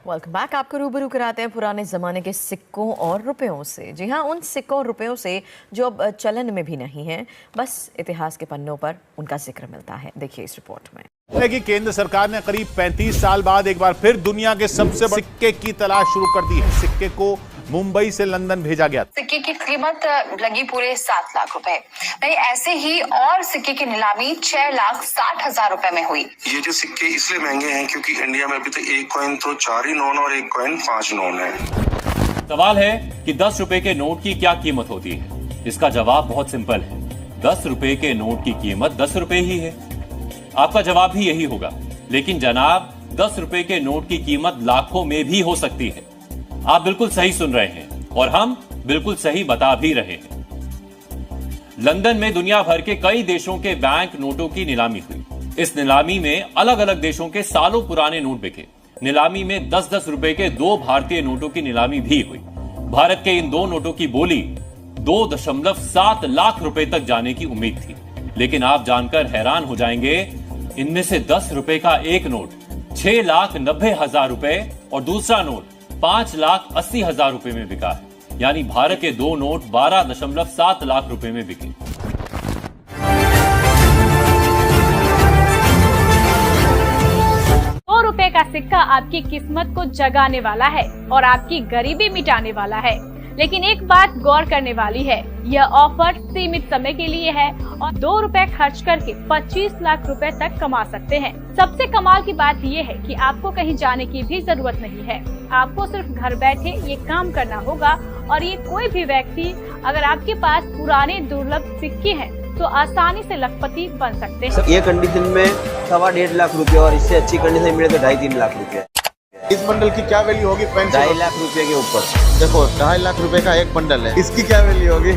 Welcome back. आपको रूबरू कराते हैं पुराने ज़माने के सिक्कों और रुपयों से। जी हाँ, उन सिक्कों और रुपयों से जो अब चलन में भी नहीं हैं, बस इतिहास के पन्नों पर उनका जिक्र मिलता है। देखिए इस रिपोर्ट में। कि केंद्र सरकार ने करीब 35 साल बाद एक बार फिर दुनिया के सबसे बड़े सिक्के की तलाश शुरू कर दी है। सिक्के को मुंबई से लंदन भेजा गया। सिक्के की कीमत लगी पूरे 7 लाख रुपए। नहीं, ऐसे ही और सिक्के की नीलामी 6,60,000 रुपए में हुई। ये जो सिक्के इसलिए महंगे हैं क्योंकि इंडिया में अभी तो एक कॉइन तो 4 ही नोन और एक कॉइन 5 नोन है। सवाल है कि 10 रुपए के नोट की क्या कीमत होती है। इसका जवाब बहुत सिंपल है। 10 रुपए के नोट की कीमत 10 रुपए ही है। आपका जवाब भी यही होगा, लेकिन जनाब 10 रुपए के नोट की कीमत लाखों में भी हो सकती है। आप बिल्कुल सही सुन रहे हैं और हम बिल्कुल सही बता भी रहे हैं। लंदन में दुनिया भर के कई देशों के बैंक नोटों की नीलामी हुई। इस नीलामी में अलग अलग देशों के सालों पुराने नोट बिके। नीलामी में 10-10 रुपए के 2 भारतीय नोटों की नीलामी भी हुई। भारत के इन 2 नोटों की बोली 2.7 लाख रुपए तक जाने की उम्मीद थी, लेकिन आप जानकर हैरान हो जाएंगे, इनमें से 10 रुपए का एक नोट 6,90,000 रुपए और दूसरा नोट 5,80,000 रुपए में बिका है। यानी भारत के 2 नोट 12.7 लाख रुपए में बिके। ₹2 का सिक्का आपकी किस्मत को जगाने वाला है और आपकी गरीबी मिटाने वाला है। लेकिन एक बात गौर करने वाली है, यह ऑफर सीमित समय के लिए है और ₹2 खर्च करके 25 लाख रुपए तक कमा सकते हैं। सबसे कमाल की बात यह है कि आपको कहीं जाने की भी जरूरत नहीं है। आपको सिर्फ घर बैठे ये काम करना होगा और ये कोई भी व्यक्ति, अगर आपके पास पुराने दुर्लभ सिक्के हैं तो आसानी से लखपति बन सकते हैं। ये कंडीशन में 1.5 लाख रुपए और इससे अच्छी कंडीशन मिले तो 2.5-3 लाख रुपए। इस बंडल की क्या वैल्यू होगी? 2.5 लाख रुपए के ऊपर। देखो 2.5 लाख रुपए का एक बंडल है, इसकी क्या वैल्यू होगी?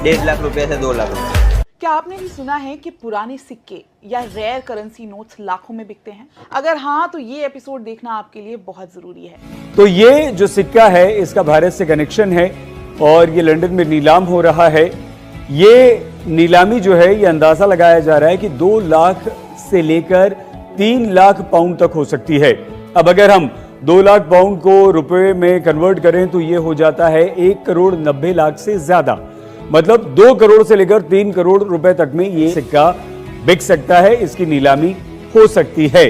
1.5 लाख रुपए से 2 लाख रुपए। क्या आपने भी सुना है कि पुराने सिक्के या रेयर करेंसी नोट्स लाखों में बिकते हैं? अगर हाँ, तो ये एपिसोड देखना आपके लिए बहुत जरूरी है। तो ये जो सिक्का है इसका भारत से कनेक्शन है और ये लंदन में नीलाम हो रहा है। ये नीलामी जो है ये अंदाजा लगाया जा रहा है कि 2 लाख से लेकर 3 लाख पाउंड तक हो सकती है। अब अगर हम 2 लाख पाउंड को रुपए में कन्वर्ट करें तो ये हो जाता है 1,90,00,000 से ज्यादा। मतलब 2 करोड़ से लेकर 3 करोड़ रुपए तक में ये सिक्का बिक सकता है, इसकी नीलामी हो सकती है।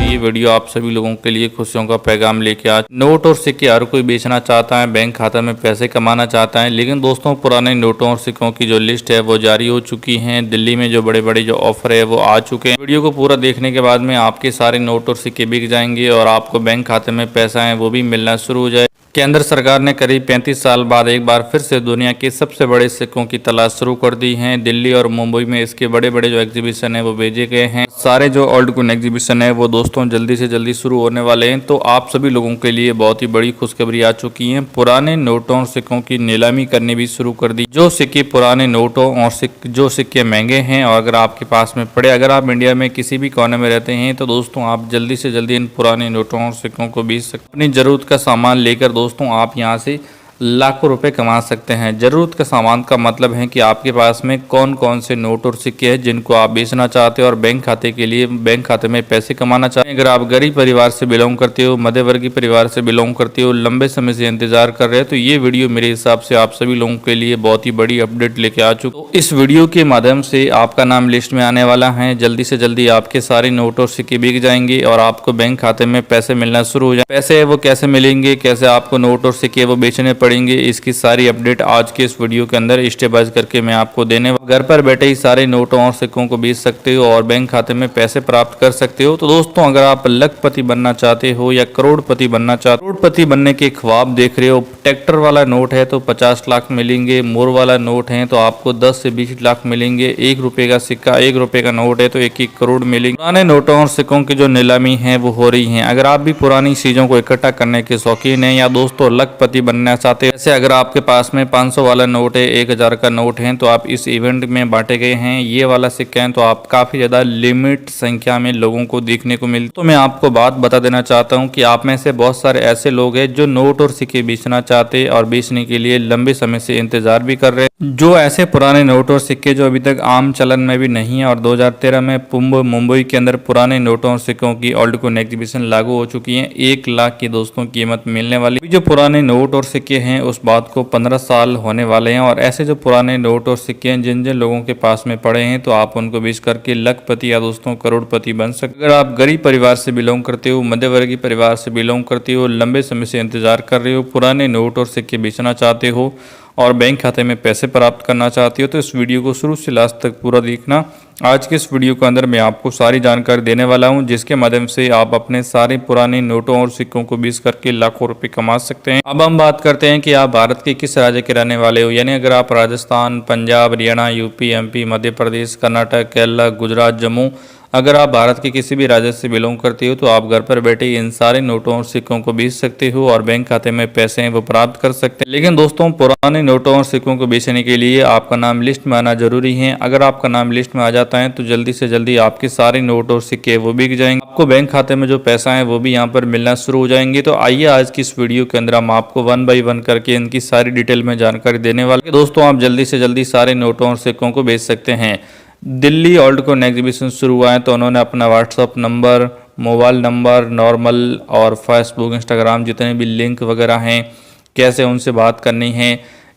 ये वीडियो आप सभी लोगों के लिए खुशियों का पैगाम लेके आ। नोट और सिक्के हर कोई बेचना चाहता है, बैंक खाता में पैसे कमाना चाहता है, लेकिन दोस्तों पुराने नोटों और सिक्कों की जो लिस्ट है वो जारी हो चुकी है। दिल्ली में जो बड़े बड़े जो ऑफर है वो आ चुके हैं। वीडियो को पूरा देखने के बाद में आपके सारे नोट और सिक्के बिक जाएंगे और आपको बैंक खाते में पैसा है वो भी मिलना शुरू हो जाए। केंद्र सरकार ने करीब 35 साल बाद एक बार फिर से दुनिया के सबसे बड़े सिक्कों की तलाश शुरू कर दी है। दिल्ली और मुंबई में इसके बड़े बड़े जो एग्जीबिशन है वो भेजे गए हैं। सारे जो ओल्ड कॉइन एग्जीबिशन है वो दोस्तों जल्दी से जल्दी शुरू होने वाले हैं। तो आप सभी लोगों के लिए बहुत ही बड़ी खुशखबरी आ चुकी है। पुराने नोटों और सिक्कों की नीलामी करनी भी शुरू कर दी। जो सिक्के पुराने नोटों और जो सिक्के महंगे हैं और अगर आपके पास में पड़े, अगर आप इंडिया में किसी भी कोने में रहते हैं तो दोस्तों आप जल्दी से जल्दी इन पुराने नोटों और सिक्कों को बेच सकते। अपनी जरूरत का सामान लेकर दोस्तों आप यहां से लाखों रुपए कमा सकते हैं। जरूरत का सामान का मतलब है कि आपके पास में कौन कौन से नोट और सिक्के हैं जिनको आप बेचना चाहते हो और बैंक खाते के लिए बैंक खाते में पैसे कमाना चाहते हैं। अगर आप गरीब परिवार से बिलोंग करते हो, मध्यवर्गीय परिवार से बिलोंग करते हो, लंबे समय से इंतजार कर रहे हो, तो ये वीडियो मेरे हिसाब से आप सभी लोगों के लिए बहुत ही बड़ी अपडेट लेके आ चुकी है। इस वीडियो के माध्यम से आपका नाम लिस्ट में आने वाला है। जल्दी से जल्दी आपके सारे नोट और सिक्के बिक जाएंगे और आपको बैंक खाते में पैसे मिलना शुरू हो जाए। पैसे वो कैसे मिलेंगे, कैसे आपको नोट और सिक्के वो बेचने पड़ेंगे, इसकी सारी अपडेट आज के इस वीडियो के अंदर स्टेप बाय करके मैं आपको देने। घर पर बैठे ही सारे नोटों और सिक्कों को बेच सकते हो और बैंक खाते में पैसे प्राप्त कर सकते हो। तो दोस्तों अगर आप लखपति बनना चाहते हो या करोड़पति बनना चाहते हो, करोड़पति बनने के ख्वाब देख रहे हो, ट्रैक्टर वाला नोट है तो 50 लाख मिलेंगे, मोर वाला नोट है तो आपको 10 से 20 लाख मिलेंगे, 1 रुपए का सिक्का 1 रुपए का नोट है तो 1-1 करोड़ मिलेंगे। पुराने नोटों और सिक्कों की जो नीलामी है वो हो रही है। अगर आप भी पुरानी चीजों को इकट्ठा करने के शौकीन है या दोस्तों लखपति बनना चाहते हैं, जैसे अगर आपके पास में 500 वाला नोट है, 1000 का नोट है तो आप इस इवेंट में बांटे गए हैं। ये वाला सिक्का है तो आप काफी ज्यादा लिमिट संख्या में लोगों को देखने को मिलते। तो मैं आपको बात बता देना चाहता हूँ कि आप में से बहुत सारे ऐसे लोग हैं जो नोट और सिक्के बेचना चाहते चाहते और बेचने के लिए लंबे समय से इंतजार भी कर रहे हैं। जो ऐसे पुराने नोट और सिक्के जो अभी तक आम चलन में भी नहीं है और 2013 में मुंबई के अंदर पुराने नोटों और सिक्कों की ओल्ड कॉइन एग्जीबिशन लागू हो चुकी है। 1 लाख की दोस्तों कीमत मिलने वाली। जो पुराने नोट और सिक्के हैं उस बात को 15 साल होने वाले हैं और ऐसे जो पुराने नोट और सिक्के हैं जिन जिन लोगों के पास में पड़े हैं तो आप उनको बेच करके लखपति या दोस्तों करोड़पति बन सकते। अगर आप गरीब परिवार से बिलोंग करते हो, मध्यवर्गीय परिवार से बिलोंग करते हो, लंबे समय से इंतजार कर रहे हो, पुराने नोट और सिक्के बेचना चाहते हो और बैंक खाते में पैसे प्राप्त करना चाहते हो तो इस वीडियो को शुरू से लास्ट तक पूरा देखना। आज के इस वीडियो के अंदर मैं आपको सारी जानकारी देने वाला हूं जिसके माध्यम से आप अपने सारे पुराने नोटों और सिक्कों को बेच करके लाखों रुपए कमा सकते हैं। अब हम बात करते हैं कि आप भारत के किस राज्य के रहने वाले हो, यानी अगर आप राजस्थान, पंजाब, हरियाणा, यूपी, एमपी, मध्य प्रदेश, कर्नाटक, केरला, गुजरात, जम्मू, अगर आप भारत के किसी भी राज्य से बिलोंग करते हो तो आप घर पर बैठे इन सारे नोटों और सिक्कों को बेच सकते हो और बैंक खाते में पैसे हैं वो प्राप्त कर सकते हैं। लेकिन दोस्तों पुराने नोटों और सिक्कों को बेचने के लिए आपका नाम लिस्ट में आना जरूरी है। अगर आपका नाम लिस्ट में आ जाता है तो जल्दी से जल्दी आपके सारे नोट और सिक्के वो बिक जाएंगे। आपको बैंक खाते में जो पैसा है वो भी यहाँ पर मिलना शुरू हो जाएंगे। तो आइए आज की इस वीडियो के अंदर हम आपको 1 बाय 1 करके इनकी सारी डिटेल में जानकारी देने वाले। दोस्तों आप जल्दी से जल्दी सारे नोटों और सिक्कों को बेच सकते हैं। दिल्ली ओल्ड कॉइन एग्जीबिशन शुरू हुआ है तो उन्होंने अपना WhatsApp number, mobile number, normal और फेसबुक, इंस्टाग्राम जितने भी लिंक वगैरह हैं, कैसे उनसे बात करनी है,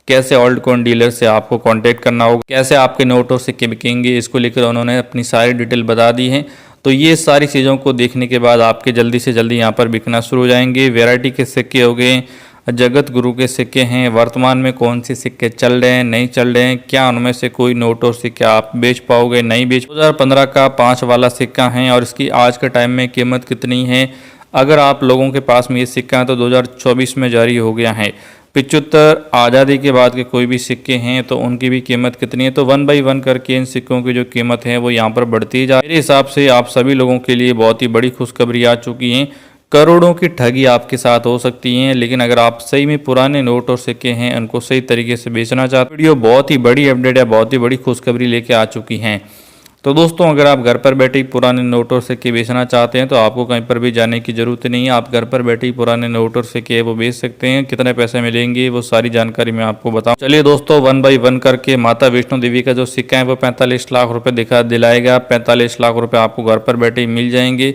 कैसे ओल्ड कॉइन डीलर से आपको कांटेक्ट करना होगा, कैसे आपके नोट और सिक्के बिकेंगे, इसको लेकर उन्होंने अपनी सारी डिटेल बता दी है। तो ये सारी चीज़ों को देखने के बाद आपके जल्दी से जल्दी यहाँ पर बिकना शुरू हो जाएंगे। वैरायटी के सिक्के हो गए, जगत गुरु के सिक्के हैं, वर्तमान में कौन से सिक्के चल रहे हैं, नहीं चल रहे हैं, क्या उनमें से कोई नोट और सिक्के आप बेच पाओगे, नहीं बेच। 2015 का 5 वाला सिक्का है और इसकी आज के टाइम में कीमत कितनी है। अगर आप लोगों के पास में ये सिक्का है तो 2024 में जारी हो गया है। 75 आज़ादी के बाद के कोई भी सिक्के हैं तो उनकी भी कीमत कितनी है। तो 1 बाय 1 करके इन सिक्कों की जो कीमत है वो यहाँ पर बढ़ती जा रही है। मेरे हिसाब से आप सभी लोगों के लिए बहुत ही बड़ी खुशखबरी आ चुकी है। करोड़ों की ठगी आपके साथ हो सकती है, लेकिन अगर आप सही में पुराने नोट और सिक्के हैं उनको सही तरीके से बेचना चाहते हैं, वीडियो बहुत ही बड़ी अपडेट है, बहुत ही बड़ी खुशखबरी लेके आ चुकी हैं। तो दोस्तों अगर आप घर पर बैठे ही पुराने नोट और सिक्के बेचना चाहते हैं तो आपको कहीं पर भी जाने की जरूरत नहीं है। आप घर पर बैठे ही पुराने नोट और सिक्के वो बेच सकते हैं। कितने पैसे मिलेंगे वो सारी जानकारी मैं आपको बताऊं। चलिए दोस्तों 1 बाय 1 करके माता वैष्णो देवी का जो सिक्का है वो 45 लाख रुपए दिलाएगा। 45 लाख रुपए आपको घर पर बैठे ही मिल जाएंगे।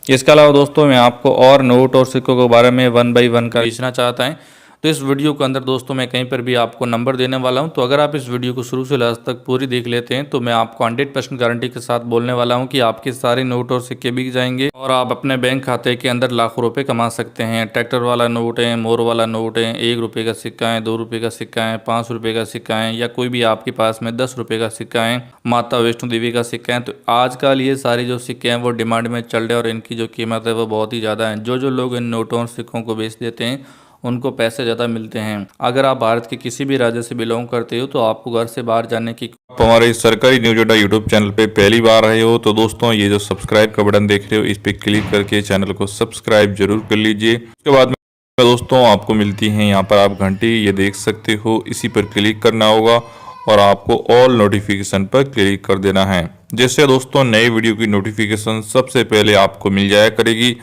इसके अलावा दोस्तों मैं आपको और नोट और सिक्कों के बारे में 1 बाय 1 का बेचना चाहता है तो इस वीडियो के अंदर दोस्तों मैं कहीं पर भी आपको नंबर देने वाला हूं। तो अगर आप इस वीडियो को शुरू से लास्ट तक पूरी देख लेते हैं तो मैं आपको 100% गारंटी के साथ बोलने वाला हूं कि आपके सारे नोट और सिक्के बिक जाएंगे और आप अपने बैंक खाते के अंदर लाखों रुपए कमा सकते हैं। ट्रैक्टर वाला नोट है, मोर वाला नोट है, 1 रुपये का सिक्का है, 2 रुपये का सिक्का है, 5 रुपये का सिक्का है या कोई भी आपके पास में 10 रुपये का सिक्का है, माता वैष्णो देवी का सिक्का है। तो आजकल ये सारे जो सिक्के हैं वो डिमांड में चल रहे हैं और इनकी जो कीमत है वो बहुत ही ज़्यादा है। जो लोग इन नोटों और सिक्कों को बेच देते हैं उनको पैसे ज़्यादा मिलते हैं। अगर आप भारत के किसी भी राज्य से बिलोंग करते हो तो आपको घर से बाहर जाने की हमारे सरकारी न्यूज अड्डा यूट्यूब चैनल पे पहली बार आए हो तो दोस्तों ये जो सब्सक्राइब का बटन देख रहे हो इस पे क्लिक करके चैनल को सब्सक्राइब जरूर कर लीजिए। उसके बाद में दोस्तों आपको मिलती है यहाँ पर आप घंटी ये देख सकते हो, इसी पर क्लिक करना होगा और आपको ऑल नोटिफिकेशन पर क्लिक कर देना है, जिससे दोस्तों नए वीडियो की नोटिफिकेशन सबसे पहले आपको मिल जाया करेगी।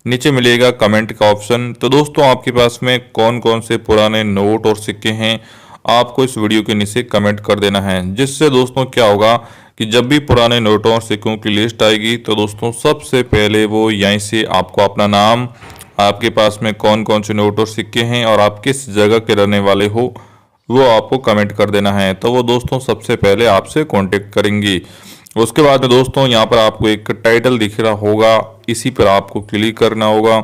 नीचे मिलेगा कमेंट का ऑप्शन। तो दोस्तों आपके पास में कौन कौन से पुराने नोट और सिक्के हैं आपको इस वीडियो के नीचे कमेंट कर देना है, जिससे दोस्तों क्या होगा कि जब भी पुराने नोटों और सिक्कों की लिस्ट आएगी तो दोस्तों सबसे पहले वो यहीं से आपको अपना नाम, आपके पास में कौन कौन से नोट और सिक्के हैं और आप किस जगह के रहने वाले हो वो आपको कमेंट कर देना है। तो वो दोस्तों सबसे पहले आपसे कांटेक्ट करेंगी। उसके बाद में दोस्तों यहाँ पर आपको एक टाइटल दिख रहा होगा, इसी पर आपको क्लिक करना होगा।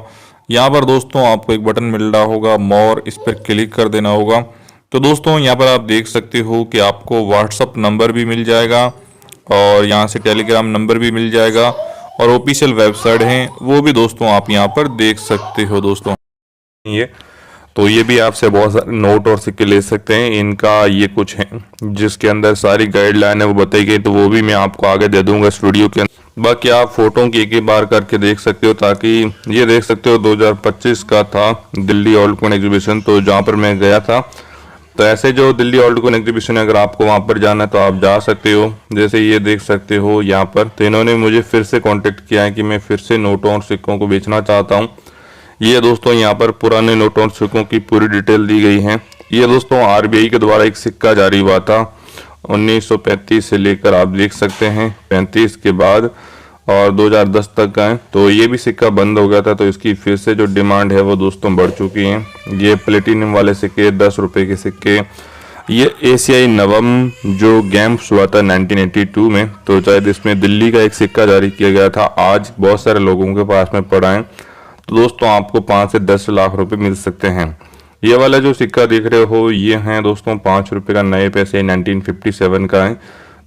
यहाँ पर दोस्तों आपको एक बटन मिल रहा होगा मोर, इस पर क्लिक कर देना होगा। तो दोस्तों यहाँ पर आप देख सकते हो कि आपको व्हाट्सअप नंबर भी मिल जाएगा और यहाँ से टेलीग्राम नंबर भी मिल जाएगा और ऑफिशियल वेबसाइट है वो भी दोस्तों आप यहाँ पर देख सकते हो। दोस्तों ये भी आपसे बहुत सारे नोट और सिक्के ले सकते हैं। इनका ये कुछ है जिसके अंदर सारी गाइडलाइन है वो बताई गई, तो वो भी मैं आपको आगे दे दूंगा इस वीडियो के अंदर। बाकी आप फोटो की एक बार करके देख सकते हो, ताकि ये देख सकते हो 2025 का था दिल्ली ओल्ड कॉइन एग्जीबिशन, तो जहाँ पर मैं गया था। तो ऐसे जो दिल्ली ओल्ड कॉइन एग्जीबिशन अगर आपको वहाँ पर जाना है तो आप जा सकते हो। जैसे ये देख सकते हो यहाँ पर, तो इन्होंने मुझे फिर से कॉन्टेक्ट किया है कि मैं फिर से नोटों और सिक्कों को बेचना चाहता हूँ। ये दोस्तों यहाँ पर पुराने नोट और सिक्कों की पूरी डिटेल दी गई है। ये दोस्तों आरबीआई के द्वारा एक सिक्का जारी हुआ था 1935 से लेकर आप देख सकते हैं 35 के बाद और 2010 तक का है। तो ये भी सिक्का बंद हो गया था, तो इसकी फिर से जो डिमांड है वो दोस्तों बढ़ चुकी है। ये प्लेटिनम वाले सिक्के 10 रुपए के सिक्के, ये एशियाई नवम जो गेम्स हुआ था 1982 में, तो शायद इसमें दिल्ली का एक सिक्का जारी किया गया था। आज बहुत सारे लोगों के पास में पड़ा है, तो दोस्तों आपको 5 से 10 लाख रुपए मिल सकते हैं। ये वाला जो सिक्का देख रहे हो ये है दोस्तों 5 रुपए का, नए पैसे 1957 का है।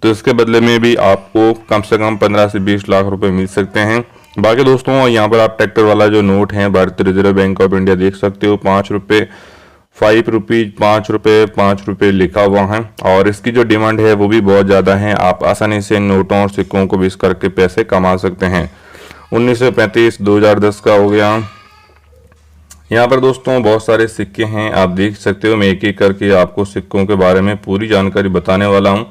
तो इसके बदले में भी आपको कम से कम 15 से 20 लाख रुपए मिल सकते हैं। बाकी दोस्तों यहाँ पर आप ट्रैक्टर वाला जो नोट है भारतीय रिजर्व बैंक ऑफ इंडिया देख सकते हो, 5 रुपए 5 रुपीज 5 रुपए लिखा हुआ है और इसकी जो डिमांड है वो भी बहुत ज़्यादा है। आप आसानी से नोटों और सिक्कों को बेच करके पैसे कमा सकते हैं। 1935 2010 का हो गया। यहाँ पर दोस्तों बहुत सारे सिक्के हैं, आप देख सकते हो। मैं एक एक करके आपको सिक्कों के बारे में पूरी जानकारी बताने वाला हूँ,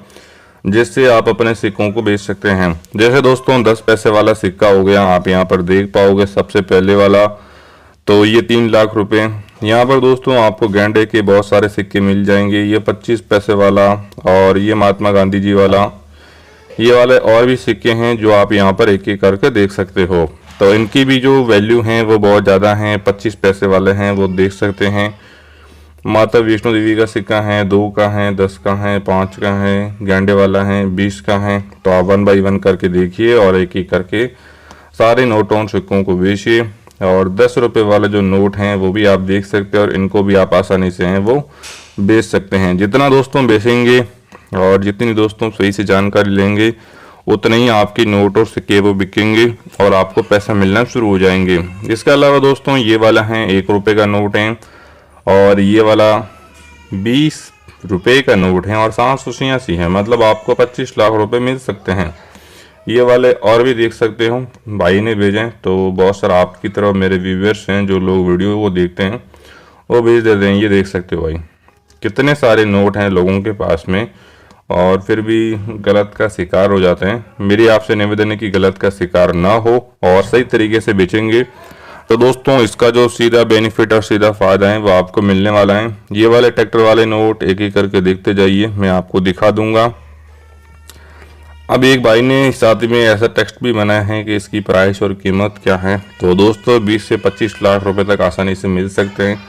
जिससे आप अपने सिक्कों को बेच सकते हैं। जैसे दोस्तों 10 पैसे वाला सिक्का हो गया, आप यहाँ पर देख पाओगे सबसे पहले वाला, तो ये 3 लाख रुपए। यहाँ पर दोस्तों आपको गेंडे के बहुत सारे सिक्के मिल जाएंगे। ये 25 पैसे वाला और ये महात्मा गांधी जी वाला, ये वाले और भी सिक्के हैं जो आप यहाँ पर एक एक करके देख सकते हो। तो इनकी भी जो वैल्यू है वो बहुत ज़्यादा है। 25 पैसे वाले हैं वो देख सकते हैं। माता वैष्णो देवी का सिक्का है, 2 का है, 10 का है, 5 का है, गेंडे वाला है, 20 का है। तो आप 1 बाई 1 करके देखिए और एक एक करके सारे नोटों सिक्कों को बेचिए। और 10 रुपए वाले जो नोट हैं वो भी आप देख सकते हैं और इनको भी आप आसानी से हैं वो बेच सकते हैं। जितना दोस्तों बेचेंगे और जितनी दोस्तों सही से जानकारी लेंगे उतने ही आपके नोट और सिक्के वो बिकेंगे और आपको पैसा मिलना शुरू हो जाएंगे। इसके अलावा दोस्तों ये वाला है 1 रुपए का नोट है और ये वाला 20 रुपए का नोट है और 786 है, मतलब आपको 25 लाख रुपए मिल सकते हैं। ये वाले और भी देख सकते हो, भाई ने भेजे। तो बहुत सारा आपकी तरह मेरे व्यूअर्स हैं जो लोग वीडियो को देखते हैं वो भेज देते हैं। ये देख सकते हो भाई कितने सारे नोट हैं लोगों के पास में और फिर भी गलत का शिकार हो जाते हैं। मेरी आपसे निवेदन है कि गलत का शिकार ना हो और सही तरीके से बेचेंगे तो दोस्तों इसका जो सीधा बेनिफिट और सीधा फायदा है वो आपको मिलने वाला है। ये वाले ट्रैक्टर वाले नोट एक एक करके देखते जाइए, मैं आपको दिखा दूंगा। अब एक भाई ने साथ में ऐसा टेक्स्ट भी बनाया है कि इसकी प्राइस और कीमत क्या है। तो दोस्तों 20 से 25 लाख रुपए तक आसानी से मिल सकते हैं,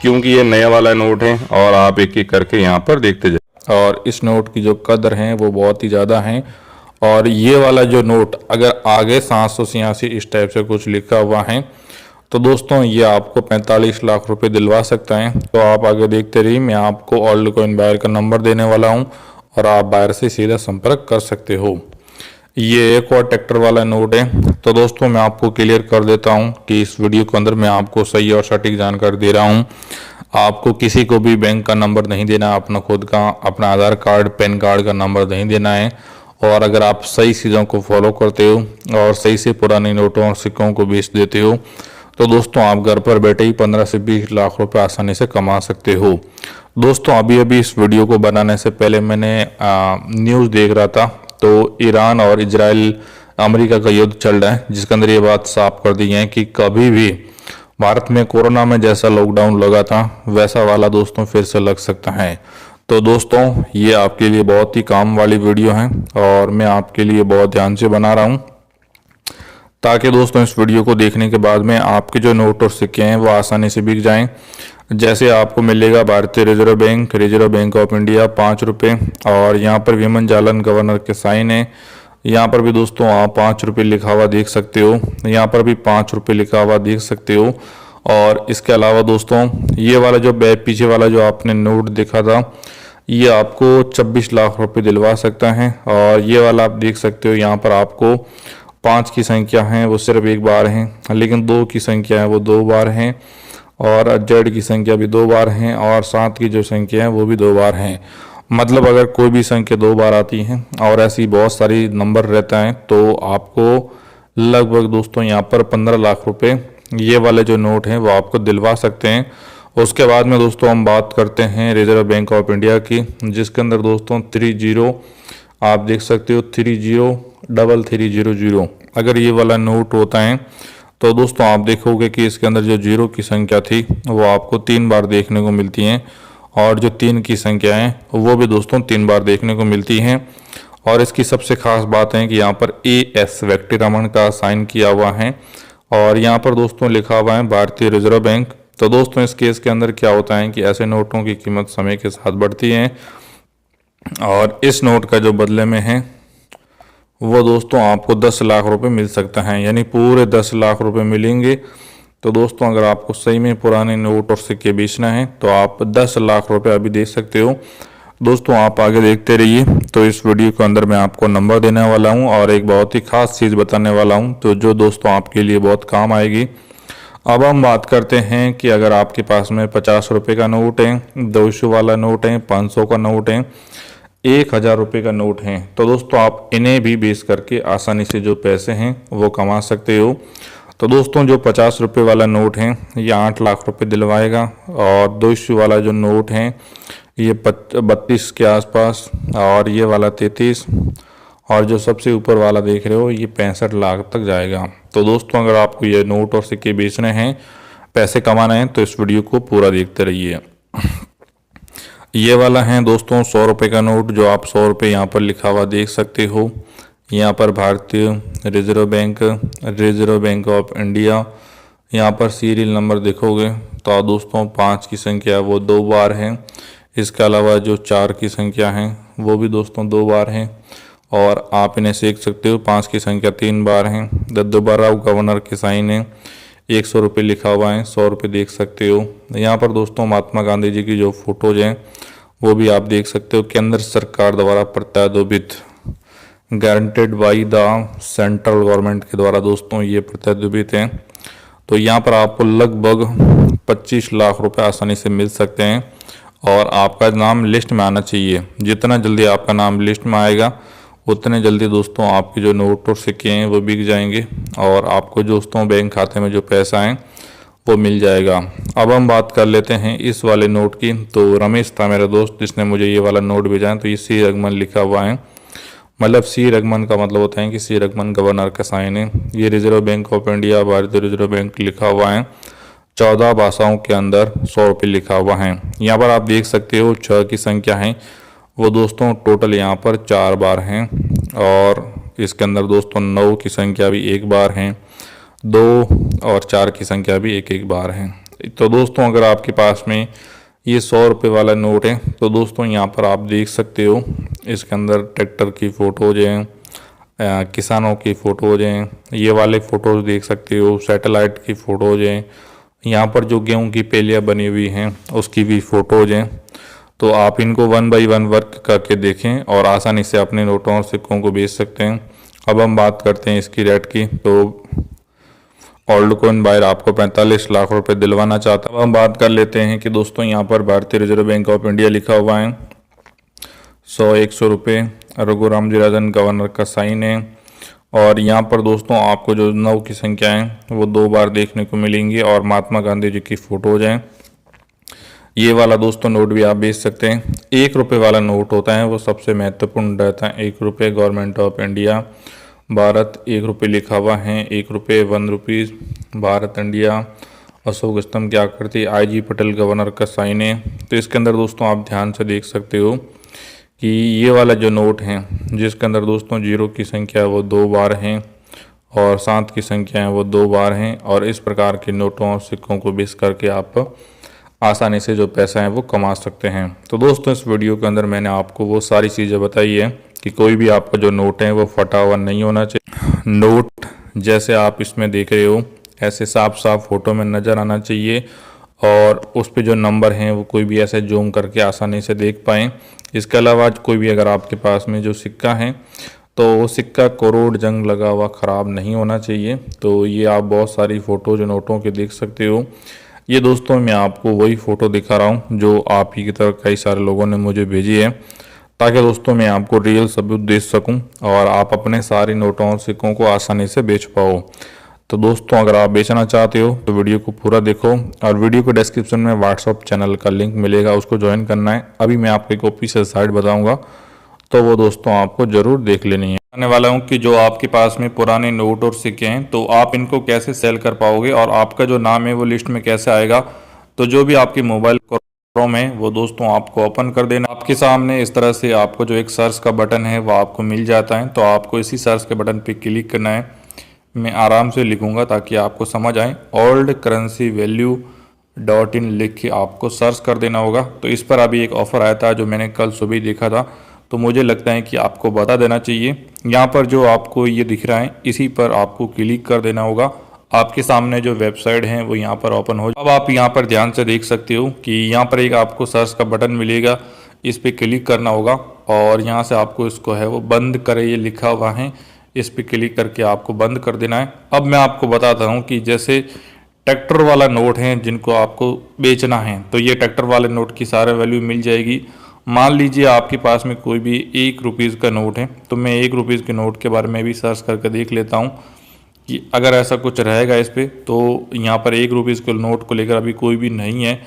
क्योंकि ये नया वाला नोट है और आप एक एक करके यहाँ पर देखते जाइए। और इस नोट की जो कदर है वो बहुत ही ज़्यादा है। और ये वाला जो नोट अगर आगे 786 इस टाइप से कुछ लिखा हुआ है तो दोस्तों ये आपको 45 लाख रुपए दिलवा सकता है। तो आप आगे देखते रहिए, मैं आपको ओल्ड कॉइन बायर का नंबर देने वाला हूँ और आप बायर से सीधा संपर्क कर सकते हो। ये एक और ट्रैक्टर वाला नोट है। तो दोस्तों मैं आपको क्लियर कर देता हूँ कि इस वीडियो के अंदर मैं आपको सही और सटीक जानकारी दे रहा हूँ। आपको किसी को भी बैंक का नंबर नहीं देना, अपना खुद का अपना आधार कार्ड पैन कार्ड का नंबर नहीं देना है। और अगर आप सही चीज़ों को फॉलो करते हो और सही से पुराने नोटों और सिक्कों को बेच देते हो तो दोस्तों आप घर पर बैठे ही 15 से 20 लाख रुपए आसानी से कमा सकते हो। दोस्तों अभी इस वीडियो को बनाने से पहले मैंने न्यूज़ देख रहा था, तो ईरान और इजराइल अमेरिका का युद्ध चल रहा है, जिसके अंदर ये बात साफ कर दी है कि कभी भी भारत में कोरोना में जैसा लॉकडाउन लगा था वैसा वाला दोस्तों फिर से लग सकता है। तो दोस्तों ये आपके लिए बहुत ही काम वाली वीडियो है और मैं आपके लिए बहुत ध्यान से बना रहा हूँ, ताकि दोस्तों इस वीडियो को देखने के बाद में आपके जो नोट और सिक्के हैं वो आसानी से बिक जाएं। जैसे आपको मिलेगा भारतीय रिजर्व बैंक ऑफ इंडिया 5 रुपये और यहाँ पर विमन जालन गवर्नर के साइन है। यहाँ पर भी दोस्तों आप 5 रुपये लिखा हुआ देख सकते हो, यहाँ पर भी 5 रुपये लिखा हुआ देख सकते हो। और इसके अलावा दोस्तों ये वाला जो पीछे वाला जो आपने नोट देखा था ये आपको 26 लाख रुपए दिलवा सकता है। और ये वाला आप देख सकते हो, यहाँ पर आपको 5 की संख्या है वो सिर्फ 1 बार है, लेकिन 2 की संख्या है वो 2 बार हैं और जेड की संख्या भी 2 बार हैं और 7 की जो संख्या है वो भी 2 बार हैं। मतलब अगर कोई भी संख्या 2 बार आती है और ऐसी बहुत सारी नंबर रहता है तो आपको लगभग दोस्तों यहाँ पर 15 लाख रुपए ये वाले जो नोट हैं वो आपको दिलवा सकते हैं। उसके बाद में दोस्तों हम बात करते हैं रिजर्व बैंक ऑफ इंडिया की, जिसके अंदर दोस्तों 30 आप देख सकते हो 303300 अगर ये वाला नोट होता है तो दोस्तों आप देखोगे कि इसके अंदर जो 0 की संख्या थी वो आपको 3 बार देखने को मिलती हैं, और जो 3 की संख्या है वो भी दोस्तों 3 बार देखने को मिलती हैं। और इसकी सबसे खास बात है कि यहाँ पर AS व्यक्ति रमन का साइन किया हुआ है, और यहाँ पर दोस्तों लिखा हुआ है भारतीय रिजर्व बैंक। तो दोस्तों इस केस के अंदर क्या होता है कि ऐसे नोटों की कीमत समय के साथ बढ़ती है, और इस नोट का जो बदले में है वो दोस्तों आपको 10 लाख रुपए मिल सकता है, यानी पूरे 10 लाख रुपए मिलेंगे। तो दोस्तों अगर आपको सही में पुराने नोट और सिक्के बेचना है तो आप 10 लाख रुपए अभी दे सकते हो। दोस्तों आप आगे देखते रहिए। तो इस वीडियो के अंदर मैं आपको नंबर देने वाला हूं और एक बहुत ही खास चीज़ बताने वाला हूं, तो जो दोस्तों आपके लिए बहुत काम आएगी। अब हम बात करते हैं कि अगर आपके पास में 50 रुपये का नोट है, 200 वाला नोट है, 500 का नोट है, 1000 रुपये का नोट है, तो दोस्तों आप इन्हें भी बेच करके आसानी से जो पैसे हैं वो कमा सकते हो। तो दोस्तों जो 50 रुपये वाला नोट है ये 8 लाख रुपए दिलवाएगा, और 200 वाला जो नोट है ये 32 के आसपास, और ये वाला 33, और जो सबसे ऊपर वाला देख रहे हो ये 65 लाख तक जाएगा। तो दोस्तों अगर आपको ये नोट और सिक्के बेचने हैं, पैसे कमाना है, तो इस वीडियो को पूरा देखते रहिए। ये वाला है दोस्तों 100 रुपये का नोट, जो आप 100 रुपये यहाँ पर लिखा हुआ देख सकते हो। यहाँ पर भारतीय रिजर्व बैंक ऑफ इंडिया, यहाँ पर सीरियल नंबर देखोगे तो दोस्तों 5 की संख्या वो 2 बार है। इसके अलावा जो 4 की संख्या है वो भी दोस्तों 2 बार है, और आप इन्हें देख सकते हो 5 की संख्या 3 बार है। दोबारा गवर्नर के साइन है, 100 रुपये लिखा हुआ है, 100 रुपये देख सकते हो। यहाँ पर दोस्तों महात्मा गांधी जी की जो फोटोज हैं वो भी आप देख सकते हो। केंद्र सरकार द्वारा प्रत्यारोपित, guaranteed by the central government के द्वारा दोस्तों ये प्रत्यारोपित हैं। तो यहाँ पर आपको लगभग 25 लाख रुपए आसानी से मिल सकते हैं, और आपका नाम लिस्ट में आना चाहिए। जितना जल्दी आपका नाम लिस्ट में आएगा उतने जल्दी दोस्तों आपके जो नोट और सिक्के हैं वो बिक जाएंगे, और आपको दोस्तों बैंक खाते में जो पैसा है वो मिल जाएगा। अब हम बात कर लेते हैं इस वाले नोट की। तो रमेश था मेरा दोस्त जिसने मुझे ये वाला नोट भेजा है। तो ये सी रघमन लिखा हुआ है, मतलब सी रघमन का मतलब होता है कि सी रघमन गवर्नर का साइन है। ये रिजर्व बैंक ऑफ इंडिया, भारतीय रिजर्व बैंक लिखा हुआ है। 14 भाषाओं के अंदर 100 रुपये लिखा हुआ है। यहाँ पर आप देख सकते हो 6 की संख्या है वो दोस्तों टोटल यहाँ पर 4 बार हैं, और इसके अंदर दोस्तों 9 की संख्या भी 1 बार है, 2 और 4 की संख्या भी 1 बार है। तो दोस्तों अगर आपके पास में ये 100 रुपये वाला नोट है तो दोस्तों यहाँ पर आप देख सकते हो इसके अंदर ट्रैक्टर की फ़ोटोज हैं, किसानों की फ़ोटोज हैं, ये वाले फ़ोटोज़ देख सकते हो, सैटेलाइट की फ़ोटोज़ हैं, यहाँ पर जो गेहूं की पेलियाँ बनी हुई हैं उसकी भी फ़ोटोज़ हैं। तो आप इनको 1 बाय 1 वर्क करके देखें और आसानी से अपने नोटों और सिक्कों को बेच सकते हैं। अब हम बात करते हैं इसकी रेट की। तो ओल्ड कॉइन बायर आपको 45 लाख रुपए दिलवाना चाहता है। अब हम बात कर लेते हैं कि दोस्तों यहाँ पर भारतीय रिजर्व बैंक ऑफ इंडिया लिखा हुआ है, 100 रुपये, रघुराम जी राजन गवर्नर का साइन है, और यहाँ पर दोस्तों आपको जो 9 की संख्या है वो 2 बार देखने को मिलेंगी, और महात्मा गांधी जी की फ़ोटोज हैं। ये वाला दोस्तों नोट भी आप बेच सकते हैं। 1 रुपये वाला नोट होता है वो सबसे महत्वपूर्ण रहता है। 1 रुपये गवर्नमेंट ऑफ इंडिया भारत, 1 रुपये लिखा हुआ है, 1 रुपये 1 रुपीज़ भारत इंडिया, अशोक स्तंभ की आकृति, IG पटेल गवर्नर का साइन है। तो इसके अंदर दोस्तों आप ध्यान से देख सकते हो कि ये वाला जो नोट है जिसके अंदर दोस्तों 0 की संख्या वो 2 बार हैं और 7 की संख्या है वो 2 बार हैं, और इस प्रकार के नोटों और सिक्कों को बेच करके आप आसानी से जो पैसा है वो कमा सकते हैं। तो दोस्तों इस वीडियो के अंदर मैंने आपको वो सारी चीज़ें बताई है कि कोई भी आपका जो नोट है वो फटा हुआ नहीं होना चाहिए। नोट जैसे आप इसमें देख रहे हो ऐसे साफ साफ फोटो में नज़र आना चाहिए, और उस पे जो नंबर हैं वो कोई भी ऐसे जूम करके आसानी से देख पाएँ। इसके अलावा कोई भी अगर आपके पास में जो सिक्का है तो वो सिक्का करोड़ जंग लगा हुआ ख़राब नहीं होना चाहिए। तो ये आप बहुत सारी फ़ोटो जो नोटों के देख सकते हो। ये दोस्तों मैं आपको वही फ़ोटो दिखा रहा हूँ जो आप ही की तरह कई सारे लोगों ने मुझे भेजी है, ताकि दोस्तों मैं आपको रियल सबूत दे सकूं और आप अपने सारे नोटों और सिक्कों को आसानी से बेच पाओ। तो दोस्तों अगर आप बेचना चाहते हो तो वीडियो को पूरा देखो, और वीडियो को डिस्क्रिप्शन में व्हाट्सअप चैनल का लिंक मिलेगा, उसको ज्वाइन करना है। अभी मैं आपको एक ऑफिशियल साइट बताऊँगा तो वो दोस्तों आपको ज़रूर देख लेनी है। आने वाला हूँ कि जो आपके पास में पुराने नोट और सिक्के हैं तो आप इनको कैसे सेल कर पाओगे और आपका जो नाम है वो लिस्ट में कैसे आएगा। तो जो भी आपके मोबाइल क्रोम है वो दोस्तों आपको ओपन कर देना। आपके सामने इस तरह से आपको जो एक सर्च का बटन है वो आपको मिल जाता है। तो आपको इसी सर्च के बटन पे क्लिक करना है। मैं आराम से लिखूंगा ताकि आपको समझ आए। ओल्ड करेंसी वैल्यू .in लिख के आपको सर्च कर देना होगा। तो इस पर अभी एक ऑफ़र आया था जो मैंने कल सुबह देखा था, तो मुझे लगता है कि आपको बता देना चाहिए। यहाँ पर जो आपको ये दिख रहा है इसी पर आपको क्लिक कर देना होगा। आपके सामने जो वेबसाइट है वो यहाँ पर ओपन हो। अब आप यहाँ पर ध्यान से देख सकते हो कि यहाँ पर एक आपको सर्च का बटन मिलेगा, इस पर क्लिक करना होगा और यहाँ से आपको इसको है वो बंद करे ये लिखा हुआ है, इस पर क्लिक करके आपको बंद कर देना है। अब मैं आपको बताता हूँ कि जैसे ट्रैक्टर वाला नोट है जिनको आपको बेचना है तो ये ट्रैक्टर वाले नोट की सारे वैल्यू मिल जाएगी। मान लीजिए आपके पास में कोई भी ₹1 का नोट है तो मैं ₹1 के नोट के बारे में भी सर्च करके देख लेता हूँ कि अगर ऐसा कुछ रहेगा इस पर। तो यहाँ पर ₹1 के नोट को लेकर अभी कोई भी नहीं है।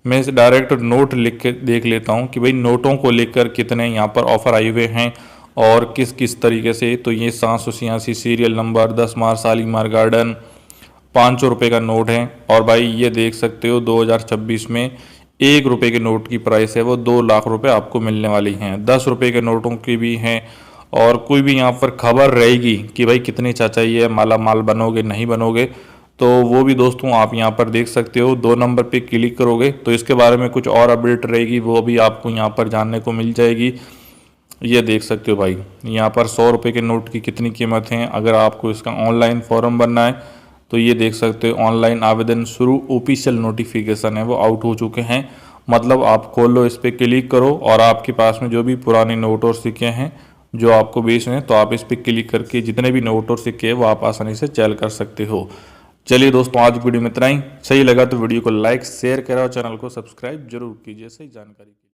मैं इसे डायरेक्ट नोट लिख के देख लेता हूँ कि भाई नोटों को लेकर कितने यहाँ पर ऑफ़र आए हुए हैं और किस किस तरीके से। तो ये 786 सीरियल नंबर 10 मार्च शालीमार गार्डन ₹500 का नोट है। और भाई ये देख सकते हो 2026 में ₹1 के नोट की प्राइस है वो 2 लाख रुपए आपको मिलने वाली हैं। ₹10 के नोटों की भी हैं। और कोई भी यहाँ पर खबर रहेगी कि भाई कितने चाचा ये माला माल बनोगे नहीं बनोगे तो वो भी दोस्तों आप यहाँ पर देख सकते हो। 2 नंबर पे क्लिक करोगे तो इसके बारे में कुछ और अपडेट रहेगी वो भी आपको यहाँ पर जानने को मिल जाएगी। ये देख सकते हो भाई यहाँ पर ₹100 के नोट की कितनी कीमत है। अगर आपको इसका ऑनलाइन फॉर्म भरना है तो ये देख सकते हो ऑनलाइन आवेदन शुरू, ऑफिशियल नोटिफिकेशन है वो आउट हो चुके हैं। मतलब आप खोलो, इस पर क्लिक करो और आपके पास में जो भी पुराने नोट और सिक्के हैं जो आपको बेचने हैं तो आप इस पर क्लिक करके जितने भी नोट और सिक्के हैं वो आप आसानी से सेल कर सकते हो। चलिए दोस्तों आज वीडियो में इतना ही। सही लगा तो वीडियो को लाइक शेयर करें और चैनल को सब्सक्राइब जरूर कीजिए सही जानकारी के लिए।